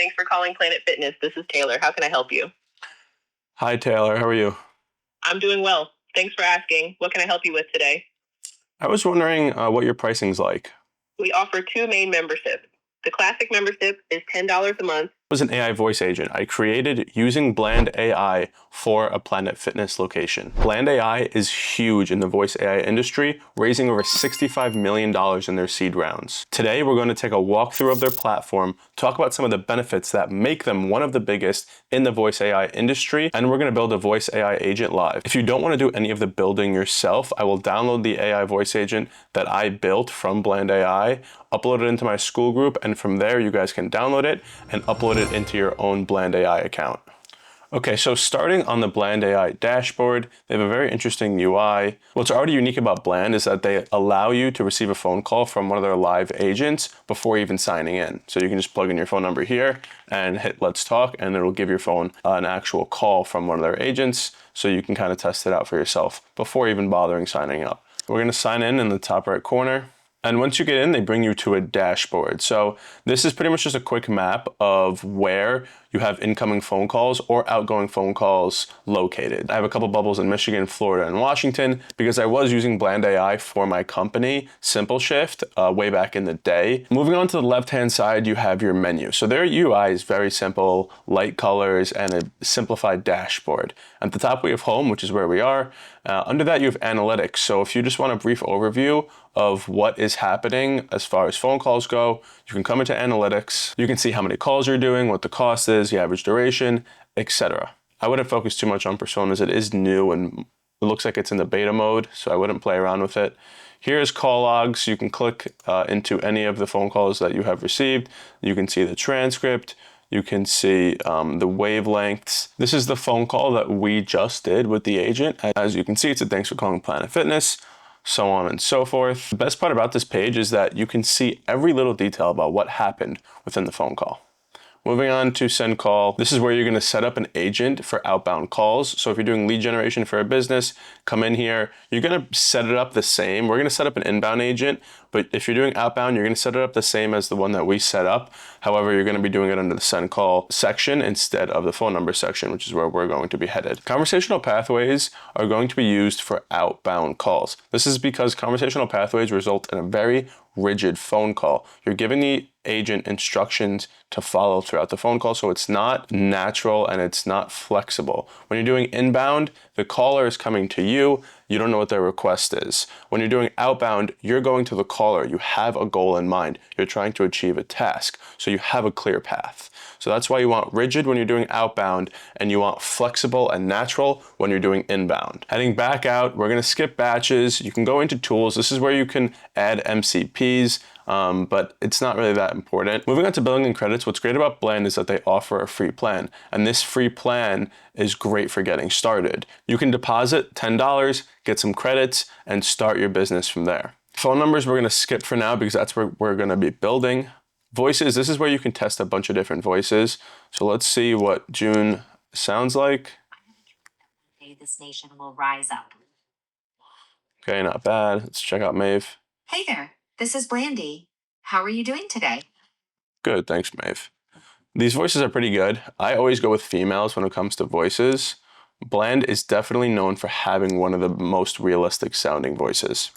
Thanks for calling Planet Fitness. This is Taylor. How can I help you? Hi, Taylor. How are you? I'm doing well. Thanks for asking. What can I help you with today? I was wondering what your pricing's like. We offer two main memberships. The classic membership is $10 a month. I was an AI voice agent I created using Bland.ai for a Planet Fitness location. Bland.ai is huge in the voice AI industry, raising over $65 million in their seed rounds. Today, we're going to take a walkthrough of their platform, talk about some of the benefits that make them one of the biggest in the voice AI industry, and we're going to build a voice AI agent live. If you don't want to do any of the building yourself, I will download the AI voice agent that I built from Bland.ai, upload it into my school group, and from there you guys can download it and upload it into your own Bland.ai account. Okay, so starting on the Bland.ai dashboard, they have a very interesting UI. What's already unique about Bland is that they allow you to receive a phone call from one of their live agents before even signing in. So you can just plug in your phone number here and hit Let's Talk, and it'll give your phone an actual call from one of their agents, so you can kind of test it out for yourself before even bothering signing up. We're gonna sign in the top right corner. And once you get in, they bring you to a dashboard. So this is pretty much just a quick map of where you have incoming phone calls or outgoing phone calls located. I have a couple bubbles in Michigan, Florida, and Washington because I was using Bland.ai for my company, Simpleshift, way back in the day. Moving on to the left-hand side, you have your menu. So their UI is very simple, light colors, and a simplified dashboard. At the top, we have home, which is where we are. Under that, you have analytics. So if you just want a brief overview of what is happening as far as phone calls go, you can come into analytics. You can see how many calls you're doing, what the cost is, the average duration, etc. I wouldn't focus too much on personas. It is new and it looks like it's in the beta mode, so I wouldn't play around with it. Here's call logs. You can click into any of the phone calls that you have received. You can see the transcript. You can see the wavelengths. This is the phone call that we just did with the agent. As you can see, it said, "Thanks for calling Planet Fitness," so on and so forth. The best part about this page is that you can see every little detail about what happened within the phone call. Moving on to send call. This is where you're going to set up an agent for outbound calls. So if you're doing lead generation for a business, come in here. You're going to set it up the same. We're going to set up an inbound agent, but if you're doing outbound, you're going to set it up the same as the one that we set up. However, you're going to be doing it under the send call section instead of the phone number section, which is where we're going to be headed. Conversational pathways are going to be used for outbound calls. This is because conversational pathways result in a very rigid phone call. You're giving the agent instructions to follow throughout the phone call, so it's not natural and it's not flexible. When you're doing inbound, the caller is coming to you. You don't know what their request is. When you're doing outbound, you're going to the caller. You have a goal in mind. You're trying to achieve a task, so you have a clear path. So that's why you want rigid when you're doing outbound, and you want flexible and natural when you're doing inbound. Heading back out, we're gonna skip batches. You can go into tools. This is where you can add MCPs, but it's not really that important. Moving on to billing and credits, what's great about Bland is that they offer a free plan, and this free plan is great for getting started. You can deposit $10, get some credits, and start your business from there. Phone numbers we're gonna skip for now because that's where we're gonna be building. Voices, this is where you can test a bunch of different voices. So let's see what June sounds like. This nation will rise up. Okay, not bad. Let's check out Maeve. Hey there, this is Blandy. How are you doing today? Good, thanks, Maeve. These voices are pretty good. I always go with females when it comes to voices. Bland is definitely known for having one of the most realistic sounding voices.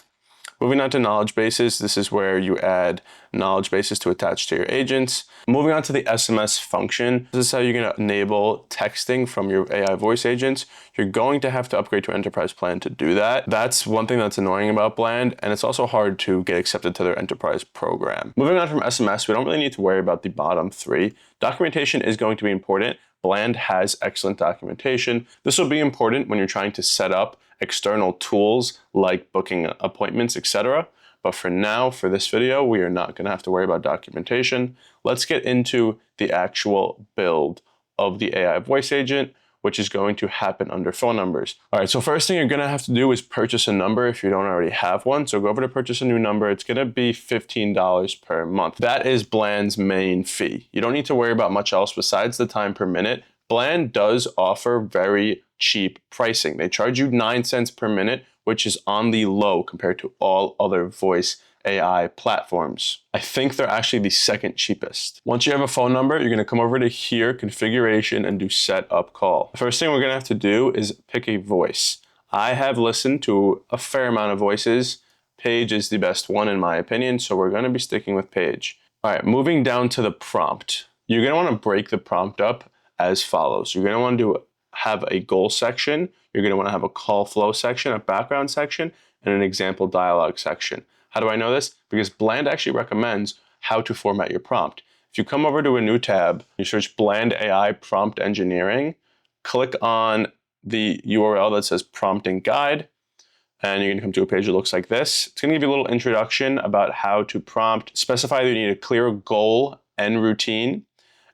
Moving on to knowledge bases, this is where you add knowledge bases to attach to your agents. Moving on to the SMS function, this is how you're going to enable texting from your AI voice agents. You're going to have to upgrade to enterprise plan to do that. That's one thing that's annoying about Bland, and it's also hard to get accepted to their enterprise program. Moving on from SMS, we don't really need to worry about the bottom three. Documentation is going to be important. Bland has excellent documentation. This will be important when you're trying to set up external tools like booking appointments, etc. But for now, for this video, we are not going to have to worry about documentation. Let's get into the actual build of the AI voice agent, which is going to happen under phone numbers. All right, so first thing you're going to have to do is purchase a number if you don't already have one. So go over to purchase a new number. It's going to be $15 per month. That is Bland's main fee. You don't need to worry about much else besides the time per minute. Bland does offer very cheap pricing. They charge you 9 cents per minute, which is on the low compared to all other voice AI platforms. I think they're actually the second cheapest. Once you have a phone number, you're gonna come over to here, configuration, and do set up call. The first thing we're gonna have to do is pick a voice. I have listened to a fair amount of voices. Paige is the best one in my opinion, so we're gonna be sticking with Paige. All right, moving down to the prompt. You're gonna wanna break the prompt up as follows. You're gonna want to have a goal section. You're gonna wanna have a call flow section, a background section, and an example dialogue section. How do I know this? Because Bland actually recommends how to format your prompt. If you come over to a new tab, you search Bland.ai prompt engineering, click on the URL that says prompting guide, and you're gonna come to a page that looks like this. It's gonna give you a little introduction about how to prompt, specify that you need a clear goal and routine,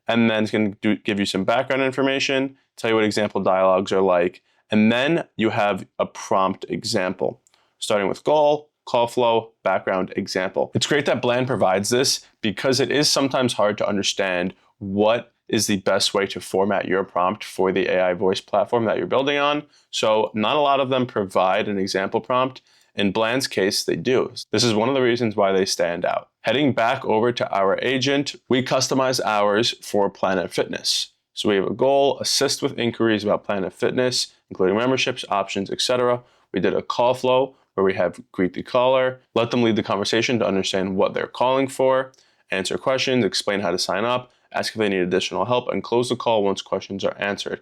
and then it's going to give you some background information, tell you what example dialogues are like, and then you have a prompt example, starting with goal, call flow, background, example. It's great that Bland provides this because it is sometimes hard to understand what is the best way to format your prompt for the AI voice platform that you're building on. So not a lot of them provide an example prompt. In Bland's case, they do. This is one of the reasons why they stand out. Heading back over to our agent, we customize ours for Planet Fitness. So we have a goal, assist with inquiries about Planet Fitness, including memberships, options, etc. We did a call flow where we have greet the caller, let them lead the conversation to understand what they're calling for, answer questions, explain how to sign up, ask if they need additional help, and close the call once questions are answered.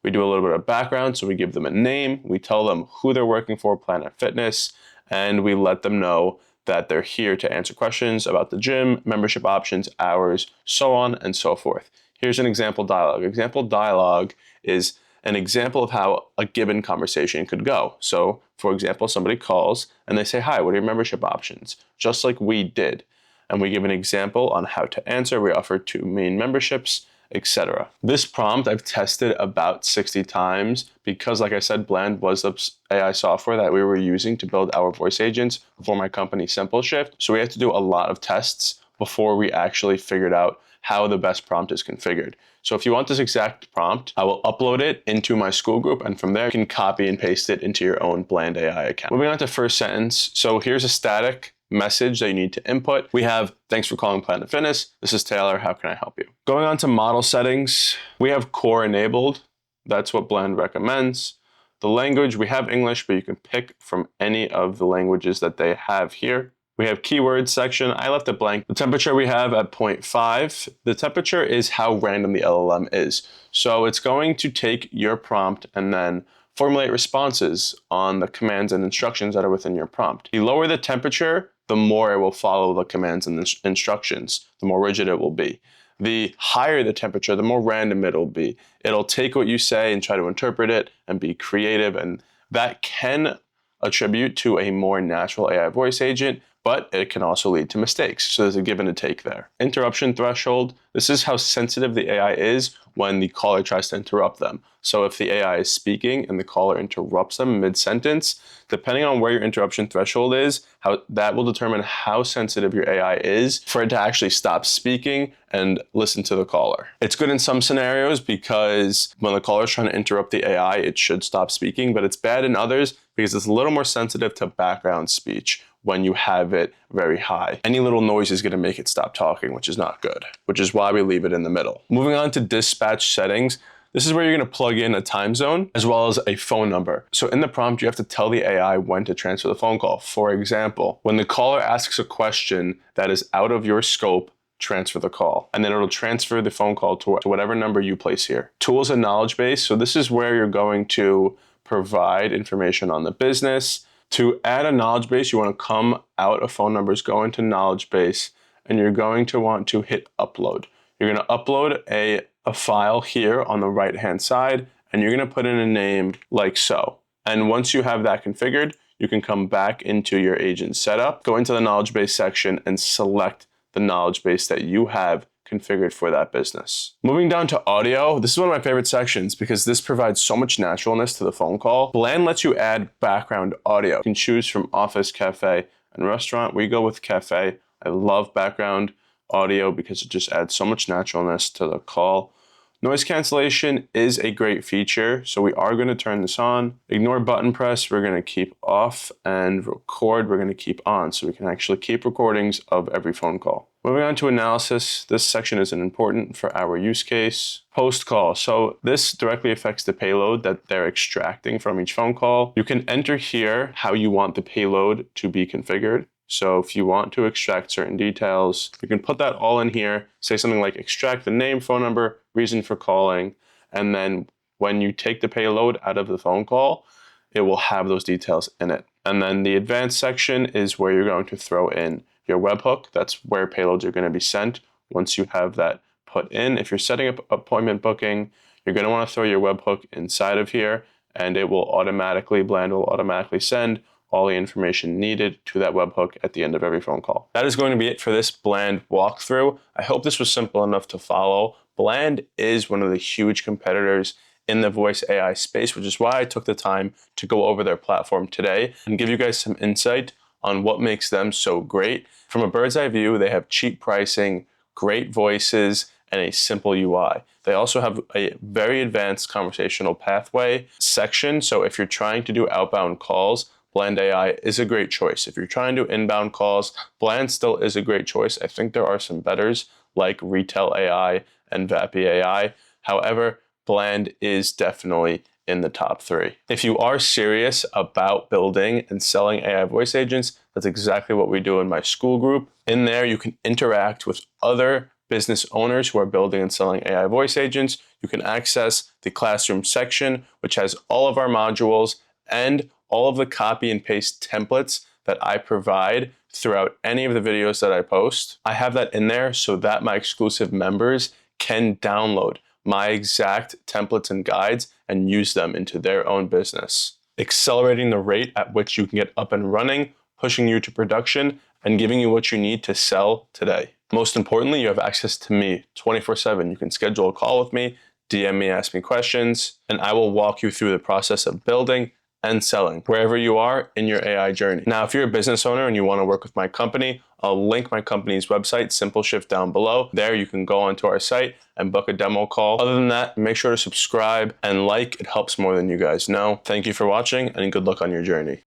We do a little bit of background, so we give them a name, we tell them who they're working for, Planet Fitness, and we let them know that they're here to answer questions about the gym, membership options, hours, so on and so forth. Here's an example dialogue. Example dialogue is an example of how a given conversation could go. So, for example, somebody calls and they say, "Hi, what are your membership options?" Just like we did. And we give an example on how to answer. We offer 2 main memberships, etc. This prompt I've tested about 60 times because, like I said, Bland was the AI software that we were using to build our voice agents for my company, Simpleshift. So we had to do a lot of tests before we actually figured out how the best prompt is configured. So if you want this exact prompt, I will upload it into my school group, and from there you can copy and paste it into your own Bland AI account. Moving on to first sentence. So here's a static message that you need to input. We have, "Thanks for calling Planet Fitness. This is Taylor. How can I help you?" Going on to model settings, we have core enabled. That's what Bland recommends. The language, we have English, but you can pick from any of the languages that they have here. We have keywords section. I left it blank. The temperature we have at 0.5. The temperature is how random the LLM is. So it's going to take your prompt and then formulate responses on the commands and instructions that are within your prompt. The lower the temperature, the more it will follow the commands and instructions, the more rigid it will be. The higher the temperature, the more random it'll be. It'll take what you say and try to interpret it and be creative, and that can attribute to a more natural AI voice agent, but it can also lead to mistakes. So there's a give and a take there. Interruption threshold. This is how sensitive the AI is when the caller tries to interrupt them. So if the AI is speaking and the caller interrupts them mid-sentence, depending on where your interruption threshold is, that will determine how sensitive your AI is for it to actually stop speaking and listen to the caller. It's good in some scenarios because when the caller is trying to interrupt the AI, it should stop speaking, but it's bad in others because it's a little more sensitive to background speech when you have it very high. Any little noise is going to make it stop talking, which is not good, which is why we leave it in the middle. Moving on to dispatch settings. This is where you're going to plug in a time zone as well as a phone number. So in the prompt, you have to tell the AI when to transfer the phone call. For example, when the caller asks a question that is out of your scope, transfer the call, and then it'll transfer the phone call to whatever number you place here. Tools and knowledge base. So this is where you're going to provide information on the business. To add a knowledge base, you want to come out of phone numbers, go into knowledge base, and you're going to want to hit upload. You're going to upload a file here on the right-hand side, and you're going to put in a name like so. And once you have that configured, you can come back into your agent setup, go into the knowledge base section, and select the knowledge base that you have configured for that business. Moving down to audio, this is one of my favorite sections because this provides so much naturalness to the phone call. Bland lets you add background audio. You can choose from office, cafe, and restaurant. We go with cafe. I love background audio because it just adds so much naturalness to the call. Noise cancellation is a great feature, so we are going to turn this on. Ignore button press, we're going to keep off, and record, we're going to keep on, so we can actually keep recordings of every phone call. Moving on to analysis, this section isn't important for our use case. Post call, so this directly affects the payload that they're extracting from each phone call. You can enter here how you want the payload to be configured. So if you want to extract certain details, you can put that all in here, say something like extract the name, phone number, reason for calling, and then when you take the payload out of the phone call, it will have those details in it. And then the advanced section is where you're going to throw in your webhook. That's where payloads are going to be sent once you have that put in. If you're setting up appointment booking, you're going to want to throw your webhook inside of here, and it will automatically, Bland will automatically send all the information needed to that webhook at the end of every phone call. That is going to be it for this Bland walkthrough. I hope this was simple enough to follow. Bland is one of the huge competitors in the voice AI space, which is why I took the time to go over their platform today and give you guys some insight on what makes them so great. From a bird's eye view, they have cheap pricing, great voices, and a simple UI. They also have a very advanced conversational pathway section. So if you're trying to do outbound calls, Bland.ai is a great choice. If you're trying to do inbound calls, Bland still is a great choice. I think there are some betters like Retail AI and Vappy AI. However, Bland is definitely in the top 3. If you are serious about building and selling AI voice agents, that's exactly what we do in my school group. In there, you can interact with other business owners who are building and selling AI voice agents. You can access the classroom section, which has all of our modules and all of the copy and paste templates that I provide throughout any of the videos that I post. I have that in there so that my exclusive members can download my exact templates and guides and use them into their own business, accelerating the rate at which you can get up and running, pushing you to production, and giving you what you need to sell today. Most importantly, you have access to me 24/7. You can schedule a call with me, DM me, ask me questions, and I will walk you through the process of building and selling wherever you are in your AI journey. Now, if you're a business owner and you want to work with my company, I'll link my company's website, Simpleshift, down below. There you can go onto our site and book a demo call. Other than that, make sure to subscribe and like. It helps more than you guys know. Thank you for watching and good luck on your journey.